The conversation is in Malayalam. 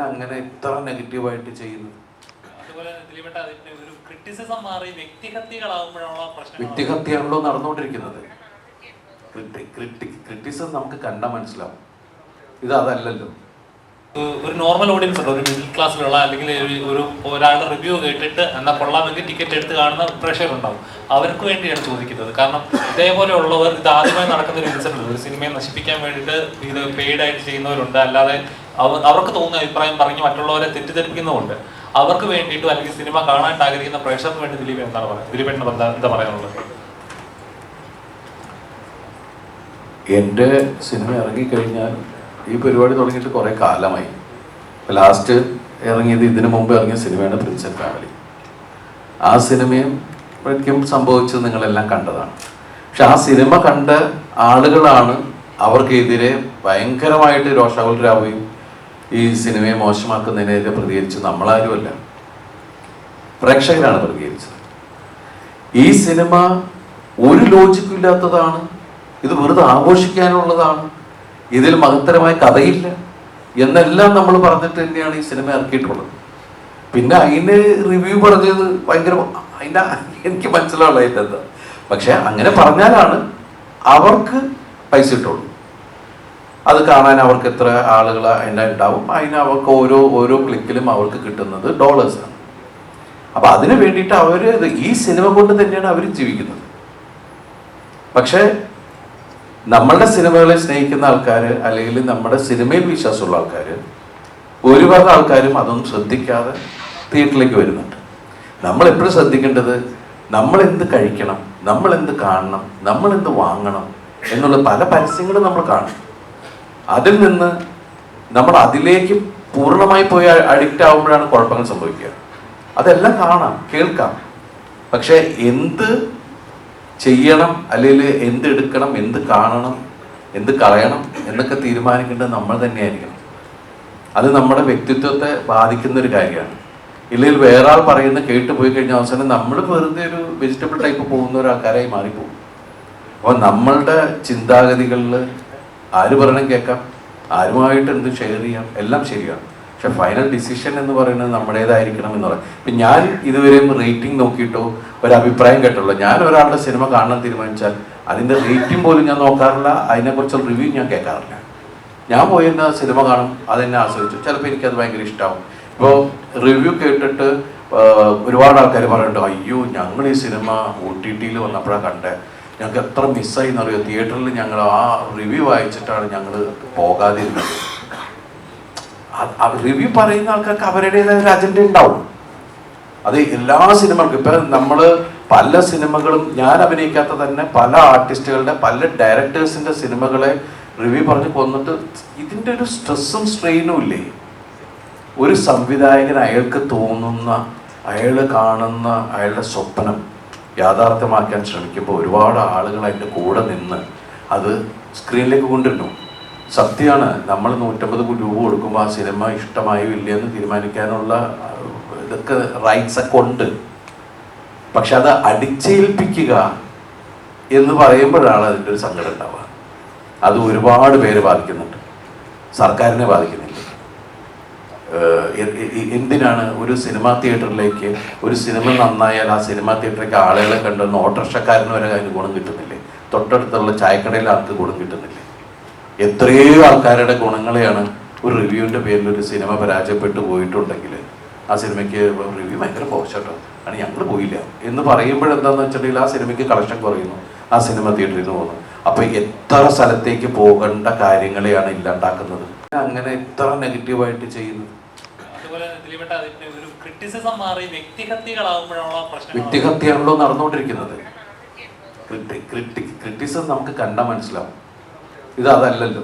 അങ്ങനെ ഇത്ര നെഗറ്റീവായിട്ട് ചെയ്യുന്നത്? വ്യക്തിഹത്യയാണല്ലോ നടന്നുകൊണ്ടിരിക്കുന്നത്. ക്രിറ്റിസിസം നമുക്ക് കണ്ടാൽ മനസ്സിലാവും. ഇത് അതല്ലല്ലോ. ഒരു നോർമൽ ഓഡിയൻസ് ഉണ്ട്, ഒരു മിഡിൽ ക്ലാസ്സിലുള്ള അല്ലെങ്കിൽ ഒരാളുടെ റിവ്യൂ കേട്ടിട്ട് എന്നാൽ കൊള്ളാമെങ്കിൽ ടിക്കറ്റ് എടുത്ത് കാണുന്ന പ്രേക്ഷകരുണ്ടാവും. അവർക്ക് വേണ്ടിയാണ് ചോദിക്കുന്നത്. കാരണം ഇതേപോലെ ഉള്ളവർ ഇത് ആദ്യമായി നടക്കുന്ന ഒരു ഇൻസിഡന്റ്, ഒരു സിനിമയെ നശിപ്പിക്കാൻ വേണ്ടിയിട്ട് ഇത് പെയ്ഡായിട്ട് ചെയ്യുന്നവരുണ്ട്. അല്ലാതെ അവർക്ക് തോന്നുന്ന അഭിപ്രായം പറഞ്ഞ് മറ്റുള്ളവരെ തെറ്റിദ്ധരിപ്പിക്കുന്നുമുണ്ട്. അവർക്ക് വേണ്ടിയിട്ടും അല്ലെങ്കിൽ സിനിമ കാണാനായിട്ട് ആഗ്രഹിക്കുന്ന പ്രേക്ഷകർക്ക് വേണ്ടി ദിലീപേട്ടൻ എന്താ പറയാനുള്ളത്? എൻ്റെ സിനിമ ഇറങ്ങിക്കഴിഞ്ഞാൽ ഈ പരിപാടി തുടങ്ങിയിട്ട് കുറേ കാലമായി. ലാസ്റ്റ് ഇറങ്ങിയത് ഇതിനു മുമ്പ് ഇറങ്ങിയ സിനിമയാണ് പ്രിൻസ് ആൻഡ് ഫാമിലി. ആ സിനിമയും സംഭവിച്ചത് നിങ്ങളെല്ലാം കണ്ടതാണ്. പക്ഷെ ആ സിനിമ കണ്ട ആളുകളാണ് അവർക്കെതിരെ ഭയങ്കരമായിട്ട് രോഷാകുലരാവുകയും ഈ സിനിമയെ മോശമാക്കുന്നതിനെതിരെ പ്രതികരിച്ച് നമ്മളാരുമല്ല, പ്രേക്ഷകരാണ് പ്രതികരിച്ചത്. ഈ സിനിമ ഒരു ലോജിക്കും ഇല്ലാത്തതാണ്. ഇത് വെറുതെ ആഘോഷിക്കാനുള്ളതാണ്. ഇതിൽ മഹത്തരമായ കഥയില്ല എന്നെല്ലാം നമ്മൾ പറഞ്ഞിട്ട് തന്നെയാണ് ഈ സിനിമ ഇറക്കിയിട്ടുള്ളത്. പിന്നെ അതിന് റിവ്യൂ പറഞ്ഞത് ഭയങ്കര എനിക്ക് മനസ്സിലാവുള്ള എന്താ. പക്ഷെ അങ്ങനെ പറഞ്ഞാലാണ് അവർക്ക് പൈസ കിട്ടുള്ളൂ. അത് കാണാൻ അവർക്ക് എത്ര ആളുകൾ അതിൻ്റെ ഉണ്ടാവും, അതിന് അവർക്ക് ഓരോ ക്ലിക്കിലും അവർക്ക് കിട്ടുന്നത് ഡോളേഴ്സാണ്. അപ്പം അതിന് വേണ്ടിയിട്ട് അവർ ഈ സിനിമ കൊണ്ട് തന്നെയാണ് അവർ ജീവിക്കുന്നത്. പക്ഷേ നമ്മളുടെ സിനിമകളെ സ്നേഹിക്കുന്ന ആൾക്കാർ അല്ലെങ്കിൽ നമ്മുടെ സിനിമയിൽ വിശ്വാസമുള്ള ആൾക്കാർ ഒരുപാട് ആൾക്കാരും അതൊന്നും ശ്രദ്ധിക്കാതെ തിയേറ്ററിലേക്ക് വരുന്നുണ്ട്. നമ്മളെപ്പോഴും ശ്രദ്ധിക്കേണ്ടത് നമ്മൾ എന്ത് കഴിക്കണം, നമ്മൾ എന്ത് കാണണം, നമ്മൾ എന്ത് വാങ്ങണം എന്നുള്ള പല പരസ്യങ്ങളും നമ്മൾ കാണും. അതിൽ നിന്ന് നമ്മൾ അതിലേക്ക് പൂർണ്ണമായി പോയി അഡിക്റ്റ് ആകുമ്പോഴാണ് കുഴപ്പങ്ങൾ സംഭവിക്കുക. അതെല്ലാം കാണാം, കേൾക്കാം. പക്ഷെ എന്ത് ചെയ്യണം അല്ലെങ്കിൽ എന്ത് എടുക്കണം, എന്ത് കാണണം, എന്ത് കളയണം എന്നൊക്കെ തീരുമാനിക്കേണ്ടത് നമ്മൾ തന്നെയായിരിക്കണം. അത് നമ്മുടെ വ്യക്തിത്വത്തെ ബാധിക്കുന്നൊരു കാര്യമാണ്. ഇല്ലെങ്കിൽ വേറെ ആൾ പറയുന്ന കേട്ട് പോയി കഴിഞ്ഞാൽ അവസാനം നമ്മൾ വെറുതെ ഒരു വെജിറ്റബിൾ ടൈപ്പ് പോകുന്ന ഒരാൾക്കാരായി മാറിപ്പോകും. അപ്പോൾ നമ്മളുടെ ചിന്താഗതികളിൽ ആര് പറയണം കേൾക്കാം, ആരുമായിട്ട് എന്ത് ഷെയർ ചെയ്യാം, എല്ലാം ശരിയാണ്. പക്ഷെ ഫൈനൽ ഡിസിഷൻ എന്ന് പറയുന്നത് നമ്മുടേതായിരിക്കണം എന്ന് പറയും. ഇപ്പം ഞാൻ ഇതുവരെയും റേറ്റിംഗ് നോക്കിയിട്ടോ ഒരഭിപ്രായം കേട്ടുള്ളൂ. ഞാൻ ഒരാളുടെ സിനിമ കാണാൻ തീരുമാനിച്ചാൽ അതിൻ്റെ റേറ്റിംഗ് പോലും ഞാൻ നോക്കാറില്ല, അതിനെക്കുറിച്ചുള്ള റിവ്യൂ ഞാൻ കേൾക്കാറില്ല. ഞാൻ പോയി തന്നെ സിനിമ കാണും, അതെന്നെ ആസ്വദിച്ചു. ചിലപ്പോൾ എനിക്കത് ഭയങ്കര ഇഷ്ടമാവും. ഇപ്പോൾ റിവ്യൂ കേട്ടിട്ട് ഒരുപാട് ആൾക്കാർ പറയുന്നുണ്ട്, അയ്യോ ഞങ്ങൾ ഈ സിനിമ OTT വന്നപ്പോഴാണ് കണ്ടത്, ഞങ്ങൾക്ക് എത്ര മിസ്സായി എന്നറിയോ, തിയേറ്ററിൽ ഞങ്ങൾ ആ റിവ്യൂ വായിച്ചിട്ടാണ് ഞങ്ങൾ പോകാതിരുന്നത്. റിവ്യൂ പറയുന്ന ആൾക്കാർക്ക് അവരുടേതായ ഒരു അജണ്ട ഉണ്ടാവും. അത് എല്ലാ സിനിമകൾക്കും. ഇപ്പം നമ്മൾ പല സിനിമകളും ഞാൻ അഭിനയിക്കാത്ത തന്നെ പല ആർട്ടിസ്റ്റുകളുടെ പല ഡയറക്ടേഴ്സിൻ്റെ സിനിമകളെ റിവ്യൂ പറഞ്ഞ് കൊന്നിട്ട് ഇതിൻ്റെ ഒരു സ്ട്രെസ്സും സ്ട്രെയിനും ഇല്ലേ. ഒരു സംവിധായകൻ അയാൾക്ക് തോന്നുന്ന, അയാൾ കാണുന്ന അയാളുടെ സ്വപ്നം യാഥാർത്ഥ്യമാക്കാൻ ശ്രമിക്കുമ്പോൾ ഒരുപാട് ആളുകൾ അതിൻ്റെ കൂടെ നിന്ന് അത് സ്ക്രീനിലേക്ക് കൊണ്ടുവരുന്നു. സത്യമാണ്, നമ്മൾ 150 രൂപ കൊടുക്കുമ്പോൾ ആ സിനിമ ഇഷ്ടമായോ ഇല്ലയെന്ന് തീരുമാനിക്കാനുള്ള ഇതൊക്കെ റൈറ്റ്സ് ഒക്കെ ഉണ്ട്. പക്ഷെ അത് അടിച്ചേൽപ്പിക്കുക എന്ന് പറയുമ്പോഴാണ് അതിൻ്റെ ഒരു സങ്കടം ഉണ്ടാവുക. അത് ഒരുപാട് പേര് ബാധിക്കുന്നുണ്ട്, സർക്കാരിനെ ബാധിക്കുന്നില്ല. എന്തിനാണ് ഒരു സിനിമാ തിയേറ്ററിലേക്ക് ഒരു സിനിമ നന്നായാൽ ആ സിനിമാ തിയേറ്ററിലേക്ക് ആളുകളെ കണ്ടുവന്ന് ഓട്ടോറിക്ഷക്കാരന് വരെ അതിന് ഗുണം കിട്ടുന്നില്ലേ, തൊട്ടടുത്തുള്ള ചായക്കടയിൽ ആൾക്ക് ഗുണം കിട്ടുന്നില്ലേ. എത്രയോ ആൾക്കാരുടെ ഗുണങ്ങളെയാണ് ഒരു റിവ്യൂവിൻ്റെ പേരിൽ ഒരു സിനിമ പരാജയപ്പെട്ടു പോയിട്ടുണ്ടെങ്കിൽ ആ സിനിമയ്ക്ക് റിവ്യൂ ഭയങ്കര പോഷട്ടോ ആണ്, ഞങ്ങൾ പോയില്ല എന്ന് പറയുമ്പോഴെന്താണെന്ന് വെച്ചിട്ടുണ്ടെങ്കിൽ ആ സിനിമയ്ക്ക് കളക്ഷൻ കുറയുന്നു, ആ സിനിമ തിയേറ്ററിൽ നിന്ന് പോകുന്നു. അപ്പോൾ എത്ര സ്ഥലത്തേക്ക് പോകേണ്ട കാര്യങ്ങളെയാണ് ഇല്ലാണ്ടാക്കുന്നത്. അങ്ങനെ ഇത്ര നെഗറ്റീവായിട്ട് ചെയ്യുന്നത്. വ്യക്തിഹത്യയാണല്ലോ നടന്നുകൊണ്ടിരിക്കുന്നത്. ക്രിറ്റിസിസം നമുക്ക് കണ്ടാൽ മനസ്സിലാവും. ഇത് അതല്ലല്ലോ.